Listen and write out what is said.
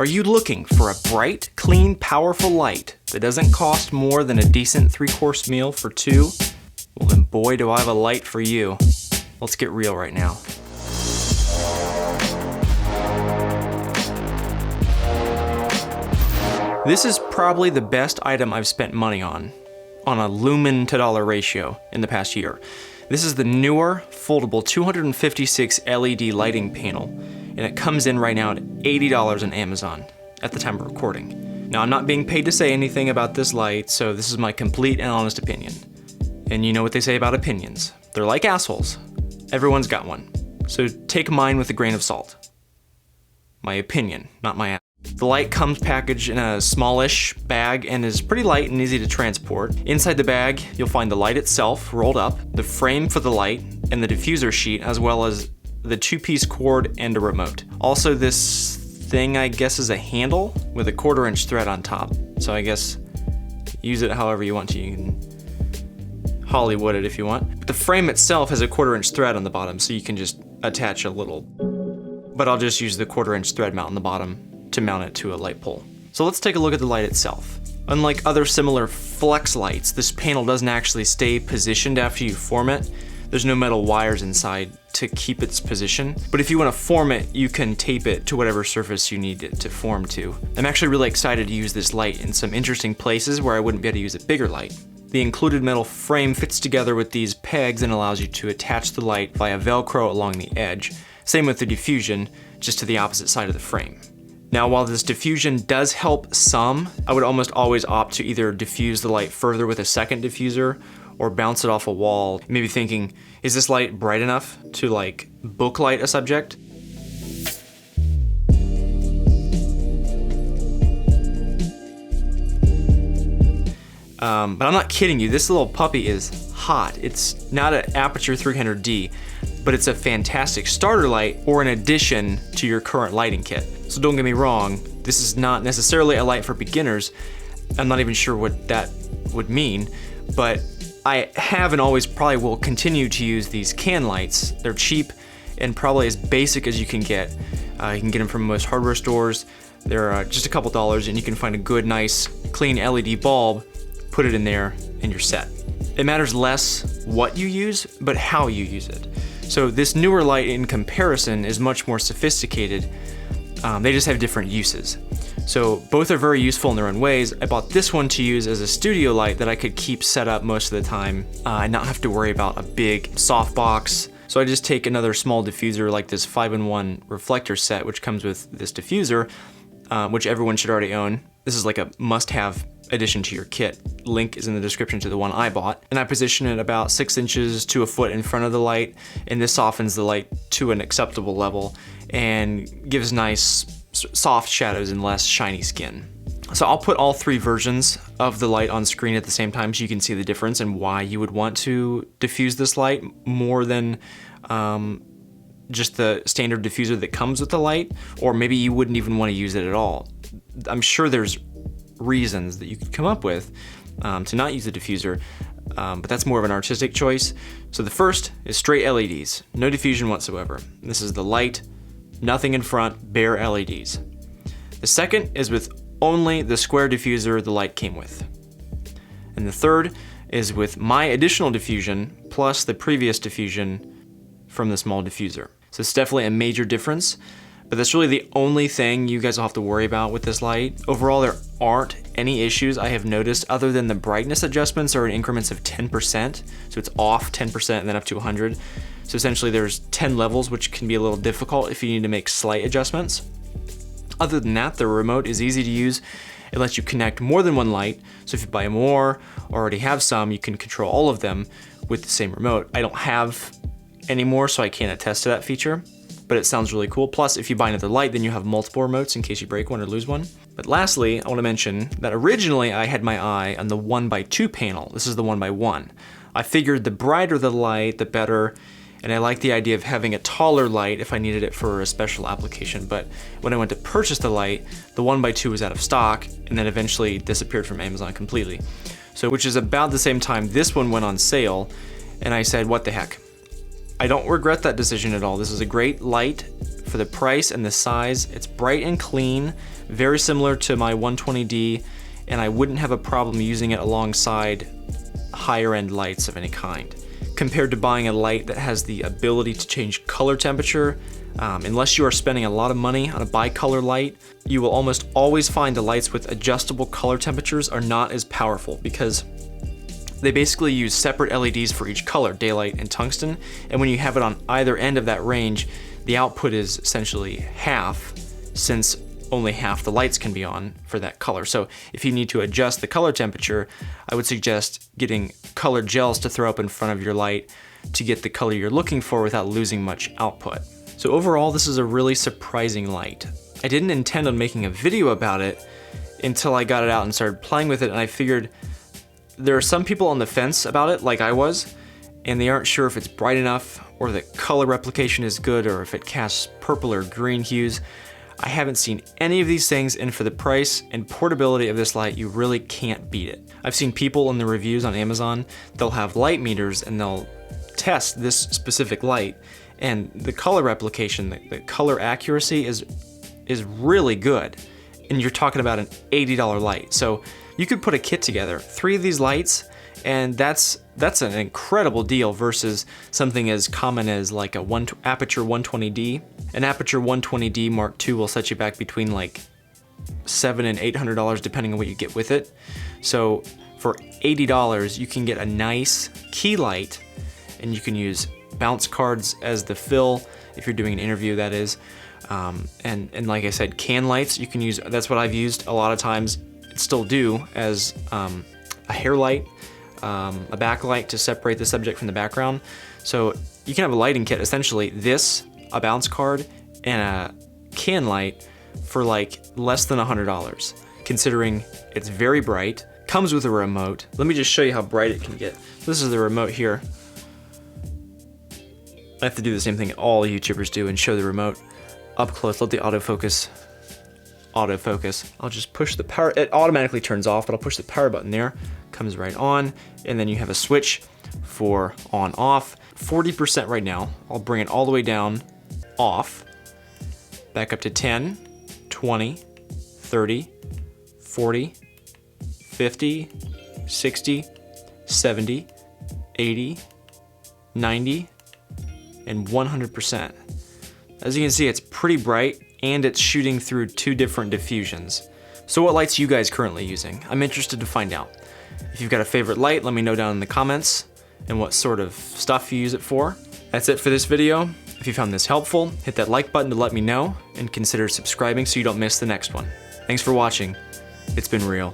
Are you looking for a bright, clean, powerful light that doesn't cost more than a decent 3-course meal for 2? Well then boy do I have a light for you. Let's get real right now. This is probably the best item I've spent money on a lumen to dollar ratio in the past year. This is the newer, foldable 256 LED lighting panel, and it comes in right now at $80 on Amazon at the time of recording. Now, I'm not being paid to say anything about this light, so this is my complete and honest opinion. And you know what they say about opinions. They're like assholes. Everyone's got one. So take mine with a grain of salt. My opinion, not my ass. The light comes packaged in a smallish bag and is pretty light and easy to transport. Inside the bag, you'll find the light itself rolled up, the frame for the light, and the diffuser sheet, as well as the 2-piece cord and a remote. Also, this thing, I guess, is a handle with a 1/4-inch thread on top. So I guess use it however you want to. You can Hollywood it if you want. But the frame itself has a 1/4-inch thread on the bottom, so you can just attach a little. But I'll just use the 1/4-inch thread mount on the bottom to mount it to a light pole. So let's take a look at the light itself. Unlike other similar flex lights, this panel doesn't actually stay positioned after you form it. There's no metal wires inside to keep its position. But if you want to form it, you can tape it to whatever surface you need it to form to. I'm actually really excited to use this light in some interesting places where I wouldn't be able to use a bigger light. The included metal frame fits together with these pegs and allows you to attach the light via Velcro along the edge. Same with the diffusion, just to the opposite side of the frame. Now, while this diffusion does help some, I would almost always opt to either diffuse the light further with a second diffuser or bounce it off a wall. Maybe thinking, is this light bright enough to like booklight a subject? But I'm not kidding you, this little puppy is hot. It's not an Aperture 300D, but it's a fantastic starter light or an addition to your current lighting kit. So don't get me wrong, this is not necessarily a light for beginners. I'm not even sure what that would mean, but I have and always probably will continue to use these can lights. They're cheap and probably as basic as you can get. You can get them from most hardware stores. They're just a couple dollars and you can find a good, nice, clean LED bulb, put it in there, and you're set. It matters less what you use, but how you use it. So this newer light in comparison is much more sophisticated. They just have different uses. So both are very useful in their own ways. I bought this one to use as a studio light that I could keep set up most of the time and not have to worry about a big softbox. So I just take another small diffuser like this 5-in-1 reflector set, which comes with this diffuser, which everyone should already own. This is like a must-have addition to your kit. Link is in the description to the one I bought. And I position it about 6 inches to a foot in front of the light, and this softens the light to an acceptable level and gives nice soft shadows and less shiny skin. So I'll put all 3 versions of the light on screen at the same time so you can see the difference and why you would want to diffuse this light more than just the standard diffuser that comes with the light, or maybe you wouldn't even want to use it at all. I'm sure there's reasons that you could come up with to not use the diffuser, but that's more of an artistic choice. So the first is straight LEDs, no diffusion whatsoever. This is the light, nothing in front, bare LEDs. The second is with only the square diffuser the light came with. And the third is with my additional diffusion plus the previous diffusion from the small diffuser. So it's definitely a major difference, but that's really the only thing you guys will have to worry about with this light. Overall, there aren't any issues I have noticed other than the brightness adjustments are in increments of 10%. So it's off 10% and then up to 100. So essentially there's 10 levels, which can be a little difficult if you need to make slight adjustments. Other than that, the remote is easy to use. It lets you connect more than one light. So if you buy more or already have some, you can control all of them with the same remote. I don't have any more, so I can't attest to that feature, but it sounds really cool. Plus, if you buy another light, then you have multiple remotes in case you break one or lose one. But lastly, I want to mention that originally I had my eye on the 1x2 panel. This is the 1x1. I figured the brighter the light, the better, and I like the idea of having a taller light if I needed it for a special application. But when I went to purchase the light, the 1x2 was out of stock and then eventually disappeared from Amazon completely. So, which is about the same time this one went on sale, and I said, what the heck? I don't regret that decision at all. This is a great light for the price and the size. It's bright and clean, very similar to my 120D, and I wouldn't have a problem using it alongside higher end lights of any kind. Compared to buying a light that has the ability to change color temperature, unless you are spending a lot of money on a bicolor light, you will almost always find the lights with adjustable color temperatures are not as powerful because they basically use separate LEDs for each color, daylight and tungsten, and when you have it on either end of that range, the output is essentially half, since only half the lights can be on for that color. So if you need to adjust the color temperature, I would suggest getting colored gels to throw up in front of your light to get the color you're looking for without losing much output. So overall, this is a really surprising light. I didn't intend on making a video about it until I got it out and started playing with it, and I figured there are some people on the fence about it, like I was, and they aren't sure if it's bright enough or the color replication is good or if it casts purple or green hues. I haven't seen any of these things, and for the price and portability of this light, you really can't beat it. I've seen people in the reviews on Amazon, they'll have light meters and they'll test this specific light, and the color replication, the color accuracy is really good. And you're talking about an $80 light. So you could put a kit together, 3 of these lights, and that's an incredible deal versus something as common as like a Aperture 120D. An Aperture 120D Mark II will set you back between like $700 and $800 depending on what you get with it. So for $80 you can get a nice key light, and you can use bounce cards as the fill if you're doing an interview, that is. And like I said, can lights you can use. That's what I've used a lot of times, still do, as a hair light, a backlight to separate the subject from the background. So you can have a lighting kit, essentially this, a bounce card, and a can light for like less than $100, considering it's very bright, comes with a remote. Let me just show you how bright it can get. This is the remote here. I have to do the same thing all YouTubers do and show the remote up close. Let the autofocus. I'll just push the power. It automatically turns off, but I'll push the power button there. Comes right on, and then you have a switch for on off. 40% right now. I'll bring it all the way down, off. Back up to 10, 20, 30, 40, 50, 60, 70, 80, 90, and 100%. As you can see, it's pretty bright, and it's shooting through 2 different diffusions. So what lights are you guys currently using? I'm interested to find out. If you've got a favorite light, let me know down in the comments and what sort of stuff you use it for. That's it for this video. If you found this helpful, hit that like button to let me know, and consider subscribing so you don't miss the next one. Thanks for watching. It's been real.